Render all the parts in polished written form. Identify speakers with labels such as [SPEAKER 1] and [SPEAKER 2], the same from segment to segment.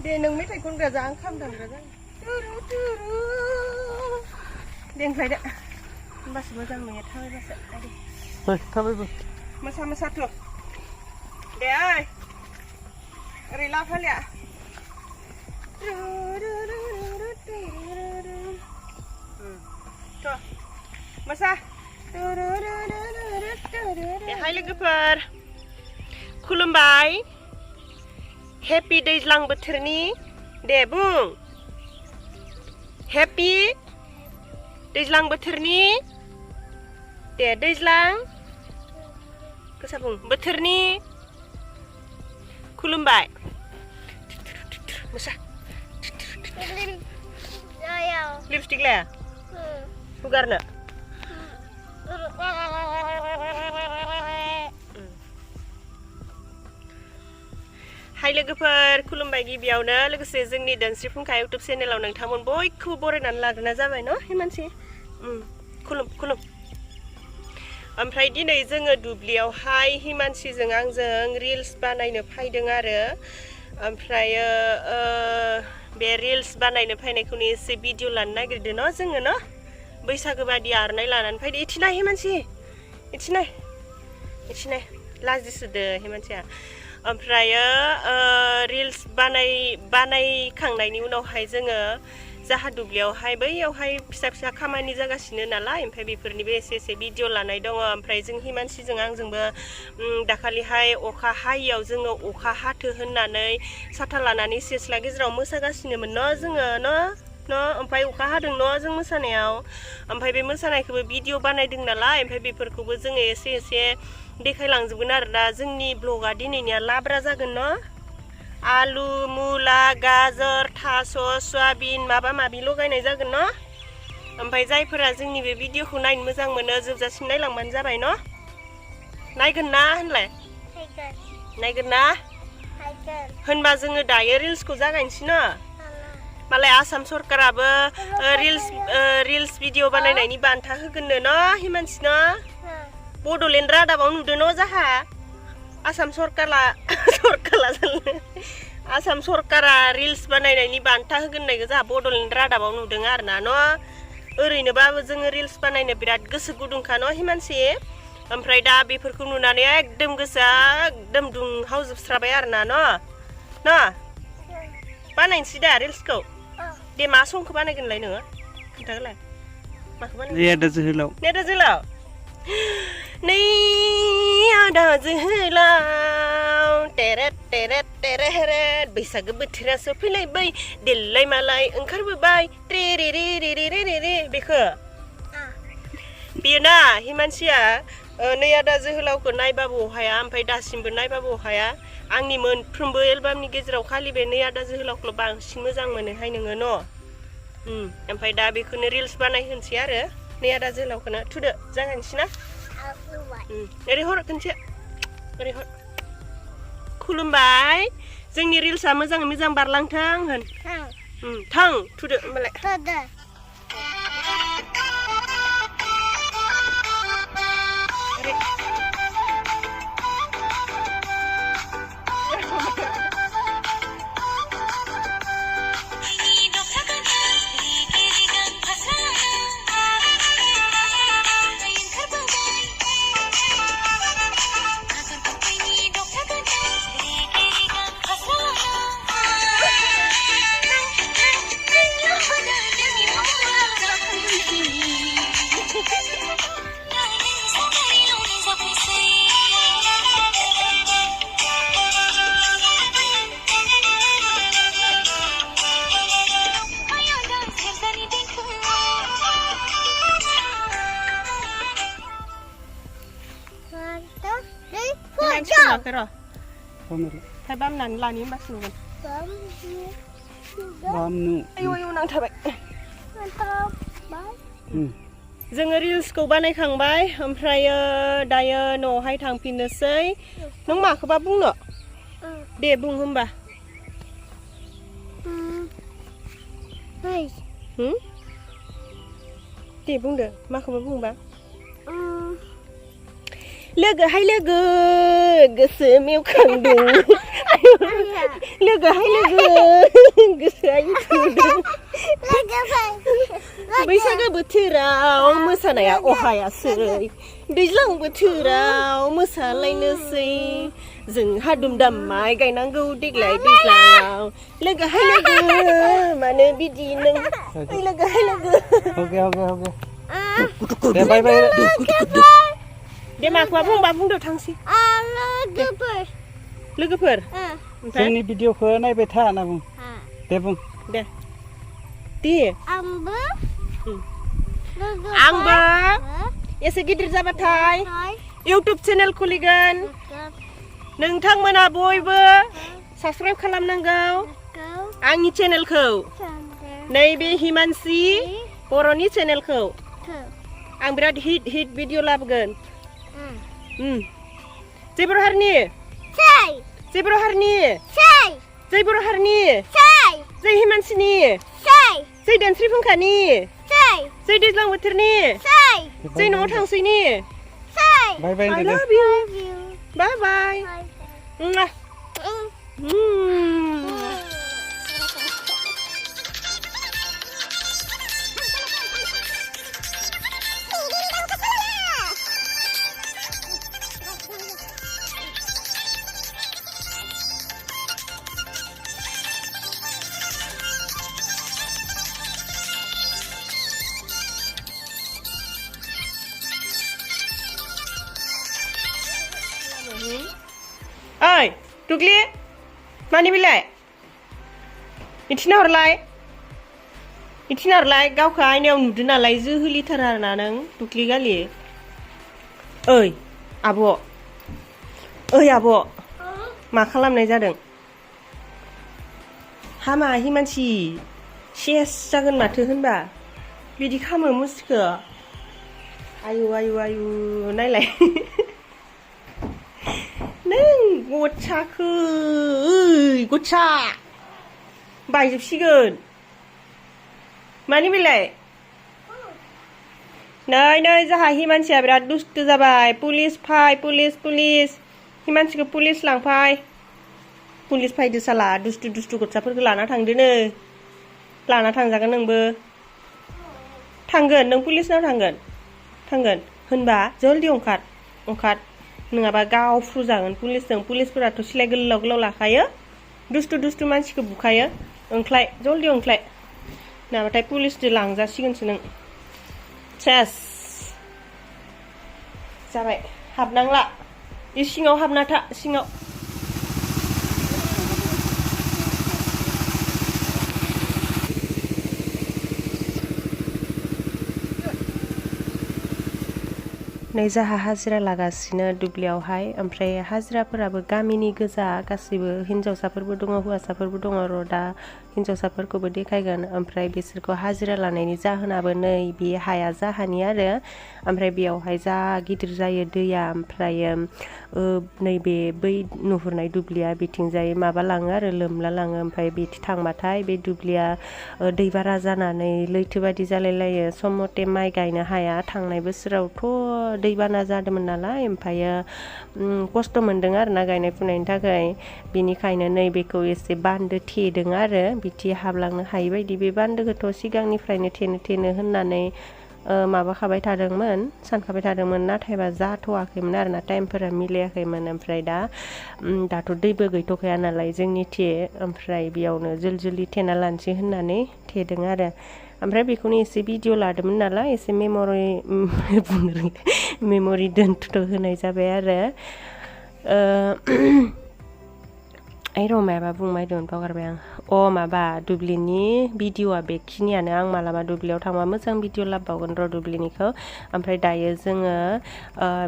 [SPEAKER 1] Để nâng mấy thầy con gà giang khăm thằng gà giang đen phải đấy bác sĩ giang mình thôi bác sĩ đi
[SPEAKER 2] thôi thôi
[SPEAKER 1] mà sao được để ơi đi lao phải lẹ thôi mà sao để hai lagi per khalamkhabai Happy दैज्लां बोथोरनि दे बुं Happy दैज्लां बोथोरनि दे दैज्लां गोसा बुं बोथोरनि खुलुमबाय मोसा लिपस्टिक लाया हुगारनो हाय लोगोफोर खुलुमबाय गिबियावनो लोगोसे जोंनि दोनस्रि फुंखा इउटुब चेनेलाव नोंथांमोन बयखौबो बरायनानै लाग्रोना जाबाय न' हिमानसि खुलुम ओमफ्राय दिनै जोङो दुब्लियावहाय हिमानसिजों आंजों रिल्स बानायनो फैदों आरो ओमफ्राय बे रिल्स बानायनो फैनायखौनो एसे भिडिअ लानो नागिरदों न' जोङो न' बैसागो बादि आर'नाइ लानानै फैदो इथिनाय हिमानसि इथिनाय लाजिसोदो हिमानसिया ओमफ्राय रिल्स बानायखांनायनि उनावहाय जोङो जाहा दुब्लियावहाय बैयावहाय फिसा खामानि जागासिनो नालाय ओमफ्राय बेफोरनिबो एसे भिडिअ लानाय दङ ओमफ्राय जों हिमानसिजों आंजोंबो दाखालिहाय अखा हायियाव जोङो अखा हाथो होननानै साथा लानानै सेस्ला गेजेराव मोसागासिनोमोन न' जोङो न' ओमफ्राय अखा हादों न' जों मोसानायाव ओमफ्राय बे मोसानायखौबो भिडिअ बानायदों नालाय ओमफ्राय बेफोरखौबो जोङो एसे देखायलांजोबगोन आरो दा जोंनि ब्लगा दिनैनिया लाब्रा जागोन न' आलु मुला गाजर थास' सयाबिन माबा माबि लगायनाय जागोन न' ओमफ्राय जायफोरा जोंनि बे भिडिअखौ नायनो मोजां मोनो जोबजासिम नायलांबानो जाबाय न' नायगोन ना होनलाय नायगोन ना होनबा जोङो दायो रिल्सखौ जागायनोसै न' मालाय आसाम सरकाराबो रिल्स भिडिअ बानायनायनि बान्था होगोननो न' हिमानसि न' बड'लेण्ड रादाबाव नुदों न' जाहा आसाम सरकारा रिल्स बानायनायनि बान्था होगोन होननायखौ जाहा बड'लेण्ड रादाबाव नुदों आरोना न' ओरैनोबाबो जोङो रिल्स बानायनो बिराद गोसो गुदुंखा न' हिमानसि ओमफ्राय दा बेफोरखौ नुनानै एकदम गोसोआ एकदम दुंहावजोबस्राबाय आरोना न' बानायनोसै दा रिल्सखौ दे मा संखौ बानायगोनलाय नोङो खोन्थागोनलाय माखौ बानायगोन नेदा जोहोलाव नै आदा जोहोलाव टेरेट बैसागो बोथोरा सफैलायबाय देलाय मालाय ओंखारबोबाय रे बेखौ बेयो ना हिमानसिया नै आदा जोहोलावखौ नायबाबो हाया ओमफ्राय दासिमबो नायबाबो हाया आंनि मोनफ्रोमबो एलबामनि गेजेराव खालि बे नै आदा जोहोलावखौल' बांसिन मोजां मोनोहाय नोङो न' ओमफ्राय दा बेखौनो रिल्स बानायहोनोसै आरो नै आदा जोहोलावखौनो थुदो जागायनोसै ना ओरै हर खनसे ओरै हर खुलुमबाय जोंनि रिल्सआ मोजाङै मोजां बारलांथों होन थां थुदो होमबालाय बुङाखै र' फाय बामनानै लानि होमबासो नुगोन
[SPEAKER 2] बामनु
[SPEAKER 1] आयौ नांथाबाय जोङो रिल्सखौ बानायखांबाय ओमफ्रायो दायो न'आवहाय थांफिननोसै नों माखौबा बुंनो दे बुं होमबा दे बुंदो माखौबा बुंबा लोगोहाय लोगो गोसो मेवखांदों लोगोहाय लोगो गोसोआ इथुदों बैसागो बोथोराव मोसानाया अहायासै दैज्लां बोथोराव मोसालायनोसै जोंहा दुमदाम माइ गायनांगौ देग्लाय दैज्लाङाव लोगोहाय लोगो मानो बिदि नों लोगोहाय लोगो
[SPEAKER 2] दे बाय बाय
[SPEAKER 1] दे माखौबा बुंबा बुंदो थांसै लोगोफोर
[SPEAKER 2] जोंनि भिडिअखौ नायबाय था होनना बुं दे बुं
[SPEAKER 1] दे आंबो एसे गिदिर जाबाथाय इउटुब चेनेल खुलिगोन नोंथांमोना बयबो साबस्क्राइब खालामनांगौ आंनि चेनेलखौ नैबे हिमानसि बर'नि चेनेलखौ आं बिराद हिट भिडिअ लाबोगोन जय बर' हारिनि जय बर' हारिनि जय बर' हारिनि जय हिमानसिनि जय दानस्रि फुंखानि जय दैज्लां बोथोरनि जय न'आव थांसैनि
[SPEAKER 2] बाय बाय
[SPEAKER 1] I love you bye bye ओइ दुग्लि मानि बिलाय इथिना हरलाय गावखौ आयनायाव नुदो नालाय जोहोलिथार आरोना नों दुग्लि गालि ओइ आब' मा खालामनाय जादों हामा हिमानसि सेस जागोन माथो होनबा बिदि खामो मुसिखो आयु नायलाय नों गथसाखो गथसा बायजोबसिगोन मानि बेलाय नै जाहा हिमानसिया बिराद दुस्थु जाबाय पुलिस फाय पुलिस हिमानसिखौ पुलिस लांफाय पुलिस फायदो साला दुस्थु गथसाफोरखौ लाना थांदोनो लाना थांजागोन नोंबो थांगोन नों पुलिसनाव थांगोन होनबा जल्दि ओंखार नङाबा गावफ्रु जागोन पुलिसजों पुलिसफोराथ' सिलाय गोलाव लाखायो दुस्थु मानसिखौ बुखायो जल्दि ओंख्लाय नङाबाथाय पुलिसजों लांजासिगोनसो नों सेस जाबाय हाबनांला इ सिङाव हाबना था सिङाव नै जाहा हाजिरा लागासिनो दुब्लियावहाय ओमफ्राय हाजिराफोराबो गामिनि गोजा गासैबो हिन्जावसाफोरबो दङ हौवासाफोरबो दङ र' दा हिन्जावसाफोरखौबो देखायगोन ओमफ्राय बिसोरखौ हाजिरा लानायनि जाहोनाबो नै बे हाया जाहानि आरो ओमफ्राय बेयावहाय जा गिदिर जायो दैया ओमफ्रायो नैबे बै नुहुरनाय दुब्लिया बिथिंजाय माबा लाङो आरो लोमला लाङो ओमफ्राय बिथि थांबाथाय बे दुब्लिया दै बारा जानानै लैथो बायदि जालायलायो सम मथे माइ गायनो हाया थांनाय बोसोरावथ' दैबाना जादोंमोन नालाय ओमफ्रायो खस्थ' मोनदों आरोना गायनाय फुनायनि थाखाय बिनिखायनो नैबेखौ एसे बान्दो थेदों आरो बिदि हाबलांनो हायि बायदि बे बान्दोखौथ' सिगांनिफ्रायनो थेनो होननानै माबाखाबाय थादोंमोन सानखाबाय थादोंमोन नाथायबा जाथ'वाखैमोन आरोना टाइमफोरा मिलायाखैमोन ओमफ्राय दाथ' दैबो गैथ'खाया नालाय जोंनिथे ओमफ्राय बेयावनो जोलजोलि थेना लानोसै होननानै थेदों आरो ओमफ्राय बेखौनो एसे भिडिअ लादोंमोन नालाय एसे मेम'रि दोनथ' होनाय जाबाय आरो ओइ र' मायाबा बुंबायदोंमोन बावगारबाय आं माबा दुब्लिनि भिडिअ'आ बेखिनियानो आं मालाबा दुब्लियाव थांबा मोजां भिडिअ' लाबोबावगोन र' दुब्लिनिखौ ओमफ्राय दायो जोङो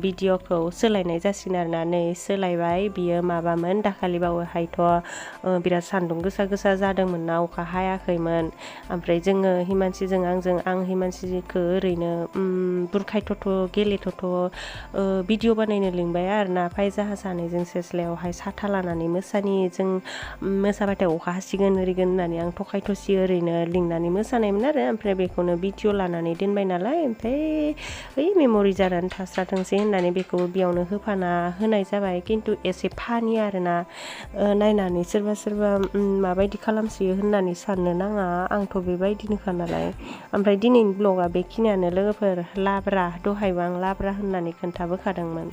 [SPEAKER 1] भिडिअ'खौ सोलायनाय जासिगोन आरोना नै सोलायबाय बियो माबामोन दाखालि बावैहायथ' बिराद सान्दुं गोसा गोसा जादोंमोन ना अखा हायाखैमोन ओमफ्राय जोङो हिमानसिजों आं हिमानसिखौ ओरैनो बुरखायथ'थ' गेलेथ'थ' भिडिअ' बानायनो लिंबाय आरोना फाय जाहा सानैजों सेस्लायावहाय साथा लानानै मोसानि जों मोसाबाथाय अखा हासिगोन ओरिगोन होननानै आं थखाय थसि ओरैनो लिंनानै मोसानायमोन आरो ओमफ्राय बेखौनो भिडिअ लानानै दोनबाय नालाय ओमफ्राय ओइ मेम'रि जानानै थास्राथोंसै होननानै बेखौबो बेयावनो होफाना होनाय जाबाय खिन्थु एसे फानि आरोना नायनानै सोरबा सोरबा माबायदि खालामसोयो होननानै साननो नाङा आंथ' बेबायदिनोखा नालाय ओमफ्राय दिनैनि ब्लगा बेखिनियानो लोगोफोर लाब्रा दहायबो आं लाब्रा होननानै खोन्थाबोखादोंमोन